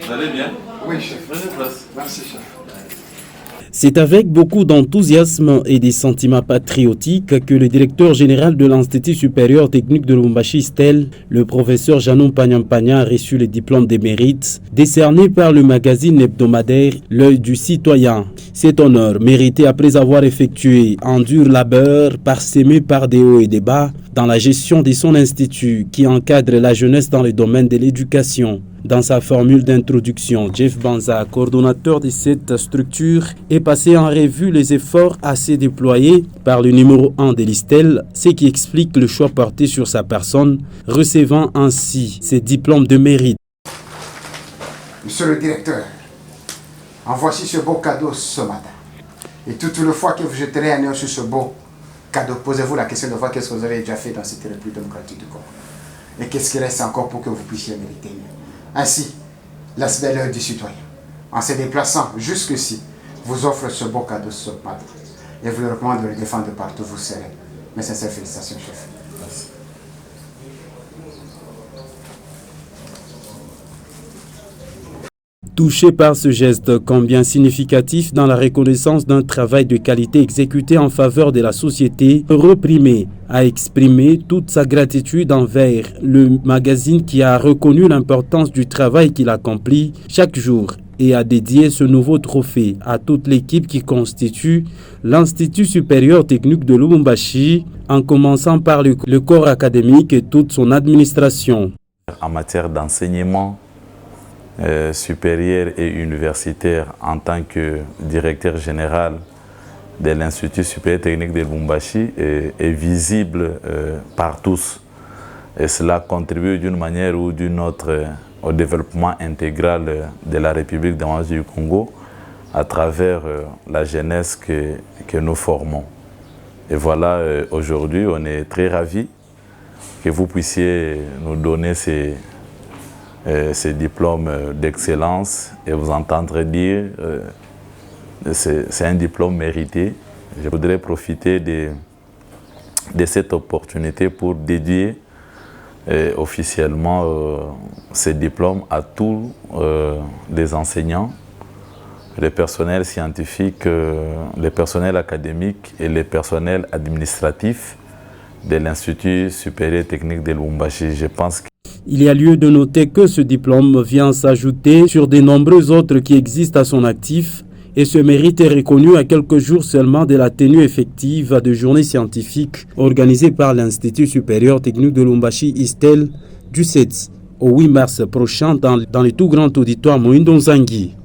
Vous allez bien? Oui, chef. Prenez place. Merci, chef. C'est avec beaucoup d'enthousiasme et des sentiments patriotiques que le directeur général de l'Institut supérieur technique de Lubumbashi Istel, le professeur Janon Pagnampagna, a reçu le diplôme de mérite décerné par le magazine hebdomadaire L'œil du citoyen. Cet honneur, mérité après avoir effectué un dur labeur parsemé par des hauts et des bas dans la gestion de son institut qui encadre la jeunesse dans le domaine de l'éducation. Dans sa formule d'introduction, Jeff Banza, coordonnateur de cette structure, est passé en revue les efforts assez déployés par le numéro 1 de l'Istel, ce qui explique le choix porté sur sa personne, recevant ainsi ses diplômes de mérite. Monsieur le directeur, en voici ce beau cadeau ce matin. Et toute une fois que vous jeterez un œil sur ce beau cadeau, posez-vous la question de voir qu'est-ce que vous avez déjà fait dans cette République démocratique du Congo. Et qu'est-ce qui reste encore pour que vous puissiez mériter mieux. Ainsi, l'aspect l'œil du citoyen, en se déplaçant jusqu'ici, vous offre ce beau cadeau ce matin. Et vous le recommande de le défendre partout où vous serez. Mes sincères félicitations, chef. Merci. Touché par ce geste combien significatif dans la reconnaissance d'un travail de qualité exécuté en faveur de la société, Reprimé a exprimé toute sa gratitude envers le magazine qui a reconnu l'importance du travail qu'il accomplit chaque jour et a dédié ce nouveau trophée à toute l'équipe qui constitue l'Institut supérieur technique de Lubumbashi, en commençant par le corps académique et toute son administration. En matière d'enseignement supérieur et universitaire, en tant que directeur général de l'Institut supérieur technique de Lubumbashi, est visible par tous. Et cela contribue d'une manière ou d'une autre au développement intégral de la République démocratique du Congo à travers la jeunesse que nous formons. Et voilà, aujourd'hui, on est très ravis que vous puissiez nous donner ces diplômes d'excellence et vous entendrez dire c'est un diplôme mérité. Je voudrais profiter de cette opportunité pour dédier officiellement ces diplômes à tous les enseignants, les personnels scientifiques, les personnels académiques et les personnels administratifs de l'Institut supérieur technique de Lubumbashi. Je pense que il y a lieu de noter que ce diplôme vient s'ajouter sur de nombreux autres qui existent à son actif et ce mérite est reconnu à quelques jours seulement de la tenue effective de journées scientifiques organisées par l'Institut supérieur technique de Lubumbashi Istel du 7 au 8 mars prochain dans le tout grand auditoire Moïndo Nzangi.